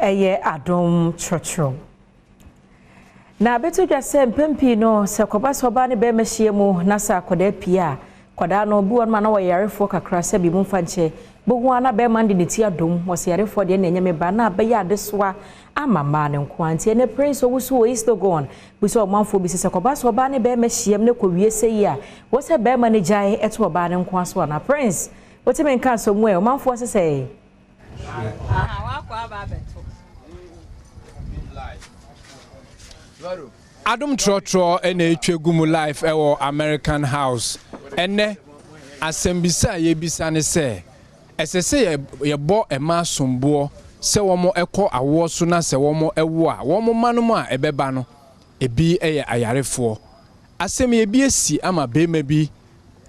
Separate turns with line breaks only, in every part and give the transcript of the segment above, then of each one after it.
eye Adom Trotro. Na betu dwa se mpempi no se koba soba ne be mahie mu na sa koda pia koda no buwan ma na wo yarefo kakra se bi mu fanche bohu ana be man de ti adom wo se yarefo de na nyame ba na be ya adesoa amama ne nkwantie ne prince owusu wo is the gone bi so manfo bi se koba soba ne be mahie ne ko wie se yi a wo se be man ne jai eto oba ne nkwaso na prince wo te men kan so mu e manfo se se
wa kwa ba beto
Adom Trotro ene etwegumu life ewo American House ene asembisa ye bisa ne se esese ye bo ema sombo se womo eko awo so na se womo ewo a womo manum a ebeba no ebi eye ayarefo asem ye bi esi ama bema bi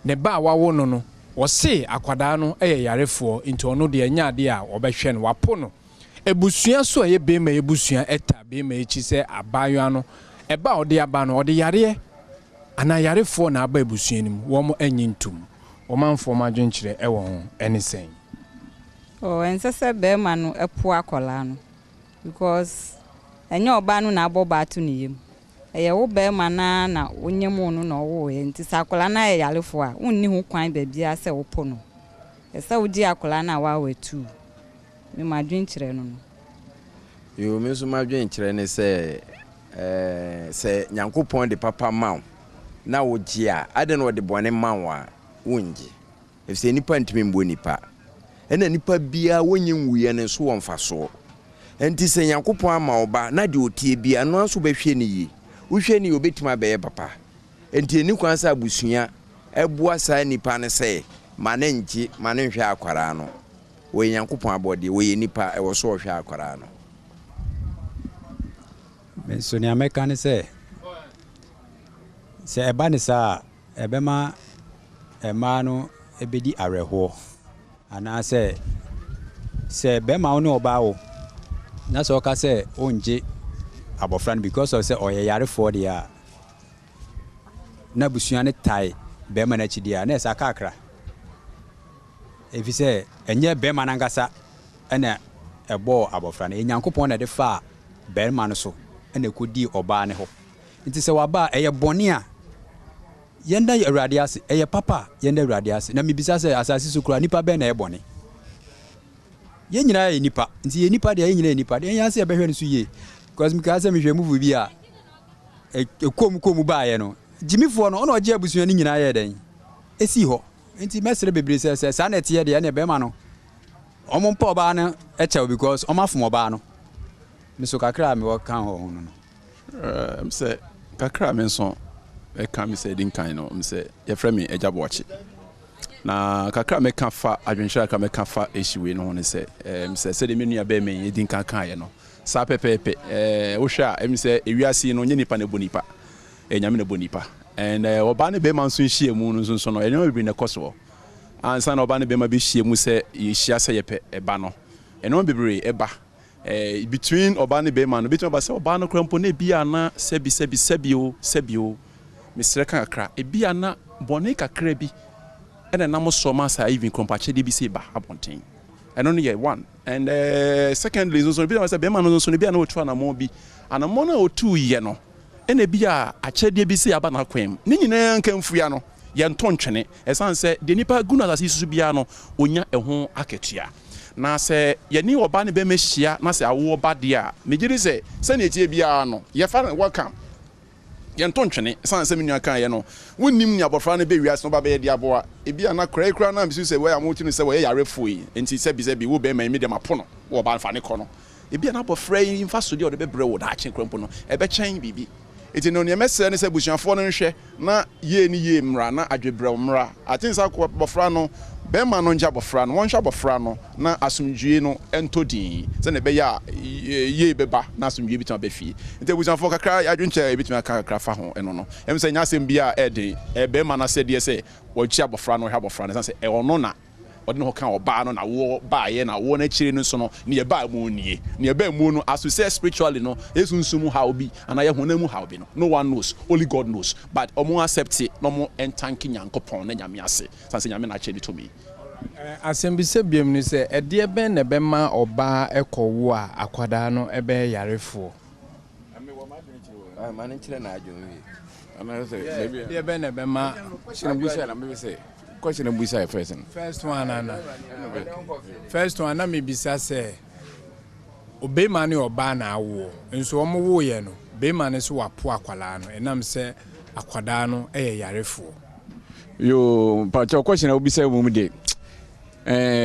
ne ba wawo no wo se akwada no eye yarefo nti ono de anya ade a obehwe no wapo no ebusua so ye bema ebusua eta bema echi se abayo no eba ode aba no ode yare ana yarefo na aba ebusua nim wo mo anyintum wo manfo ma dwenkyere ewo ho ene sen
ensese bema no epo akola no because enye oba no na aboba to ne yem eye wo bema na onyemu no na wo nti sakola na yarefo a unni ho kwan ba bia se wo po no esa wo di akola na wa wetu me ma dwenkyere no
yo me so ma dwenkyere ne se nyankopon de papa maw na wo gia ade no de bone maw a wongi efse nipa ntimi mbo nipa ena nipa bia wonye nwuye ne so wonfa so enti se nyankopon ama oba na de otie bia no aso behwe ne yi wo hwe ne obetima beye papa enti eni kwan sa abusua eboa sa nipa ne se mane nji mane hwe akwara no wo nyankopon abode wo ye nipa e wo so hwe akwara no
so ni American se eba ne sa ebema ema no ebedi areho ana se bema ono oba wo na so ka se onje abofran because of say oyeyare for dia na busua ne tai bema na chidia na esa kakra efi se enye bema na ngasa ena ebo abofran enyankopon na de fa bema no so ena kodi oba ne ho nti se waba eye bone a yenda awurade ase eye papa yenda awurade ase na mebisa se asase so kura nipa be na ebone ye nyina ye nipa nti ye nipa de ye nyina ye nipa de yan se e behwe no so ye because mika se mehwe move bi a komu ba ye no jimifo no ono oje abusua ni nyina ye den esi ho nti mesere bebre se sa na tie de na be ma no omo mpa oba no e chew because omo afom oba no miso kakra me wo kan ho no
mse kakra me so e kan mi se din kan no mse ye frɛ me Ejabwachi na kakra me kan fa adwenhira ka me kan fa ehyiwe no ho ne se mse se de me nua be me din kan kan ye no sa pepepe wo hwa mse ewiase no nye nipa na bonipa nyame na bonipa and oba ne be man so nhie mu no so no enyo bebre ne koso ansa na oba ne be ma be hie mu se ye hia se ye pe eba no enyo bebre eba between oba ne be man no between oba se oba no krampo na bia na sebio Mr. Kakra, e bia na bone kakra bi ena na mo so ma sa even compache de bi se ba abonten eno no ye one and secondly so bi na say be ma no so bia na otu na mo bi ana mo na otu ye no ena bia achede bi se aba na kwem ni nyina nkamfu ya no ye ntontwene esan se de nipa guna asase susu bia no onya eho aketua na se ye ni oba ne be mehia na se awo oba de a megiri se na etie bia no ye fa welcome yentontwene san se menua kan ye no wonnim ni abofra ne be wiase no ba be de aboa e bia na kra na bisu se we amotu ne se we yarefo yi enti se bi wo be ma mi de mapo no wo ba fa ne ko no e bia na abofra yi mfa so de o de be bre wo da achen krampo no e be chen bibi enti no ne mesere ne se busuafo no nhwe na ye ni ye mra na adwebre mra atinsa ko abofra no be ma no nja abofra no won hwa abofra no na asumdwie no entodin se ne be ya ye beba na asumdwie bitima be fie enti busuafo kakra adwenche e bitima kakra fa ho eno no em se nya sem bia e de e be ma na se de se wo chi abofra no hwa abofra no se e ono na odi no kan oba no na wo ba ye na wo na chire no so no ne ba mu nie ne ba mu no as we say spiritually no esunsumu how be and aye honamu how be no one knows, only God knows, but omo accept it no mo entanki nyankopon na nyame ase sanse nyame na chire to me
Asembise biem ni se ede ben na be ma oba ekowo a akwada no ebe yarefo.
Man chile na adwon
Ana say ede ben na be ma
question busa na me say question busa first.
First one ana. First one na me bisa say obe ma ne oba na awo. Nso omo wo ye no. Be ma ne so wapo akwala no. Enam say akwada no yarefo.
Yo pa question obisa mu de.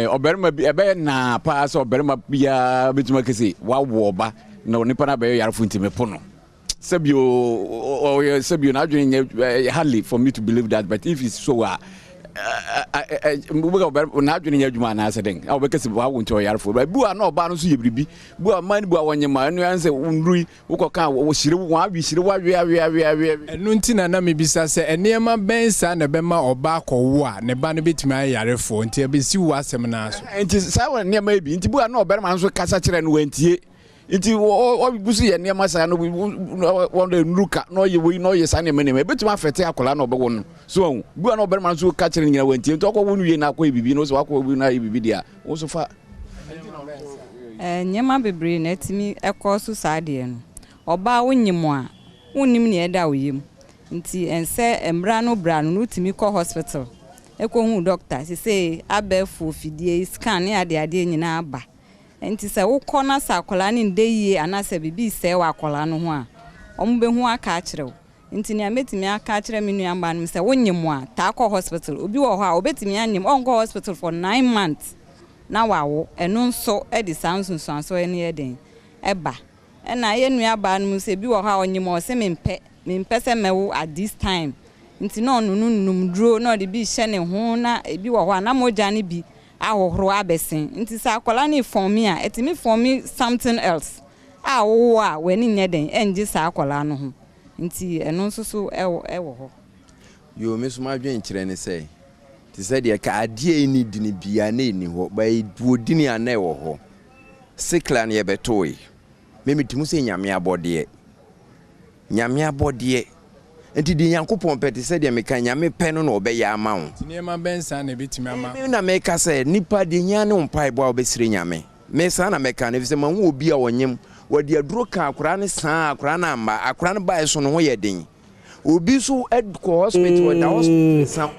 Oberma bi ebe na pa so oberma bia betuma kese wa wo ba na onipa na be yarefo ntime po no. Sebio na adwene hardly for me to believe that, but if it's so na adwene adwuma na aseden a obekese wa wo nto yarefo ba bu na oba no so yebribi bu man bu awonyema anu anse unrui ukoka wo shire wo awi shire wa we
enu ntina na mebisa se enema bensa na be ma oba akọwo a ne ba no betimi ayarefo nti ebesi wo asem na aso
nti sa wo enema bi nti bu na oberma so kasa kire no wantie iti o busu ye ne masa no won de nruka no ye we no ye sa ne mene betuma fete akola no obewo no so bu na oberma so ka kire nyina wantie nti okwo wonu ye na akọ bibi no so akọ bi na ye bibi dia wo so fa
nyema bebre na timi ekọ so saade no oba wonyimo a wonim ne eda oyem nti ense embra no bra no timi kọ hospital ekọ hu doctor se abefo fidie scan ne ade nyina aba enti se wo kona sakola ne ndeyie anase bibi se wa akola no ho a ombe hu aka akyerew enti ne ametimi aka akyere me nuamba no se wonyimo a ta akọ hospital obi wo ho a obetimi anyim onko hospital for 9 months na wawo eno nso e di sansunsun so ene eden eba na ye nuaba no se bi wo ho a onyimo se mempe se mewo at this time nti no nunum duro no de bi hye ne ho na ebi wo ho a na moja ne bi ahohoro abesen nti sa akola ne form me a etimi form me something else wo a wani nyeden enje sa akola no ho nti eno nso so ewo ho
yo mesuma adwen kire ne sei ti se de ka ade ni dini bia na ni ho ba duodini ana ewo ho sikla ne yebetoi memitimu se nyame abode enti di yankopon pete se de meka nyame pe no na obeya ama wo
niema bensa na betimi ama
na meka se nipa de nya ne mpai bo obesire nyame me sa na meka na fise ma wo obi a wonyem wadi aduro ka akura ne saa akura na amba akura ne bae so no ho ye den obi so ed ko hospital da hospital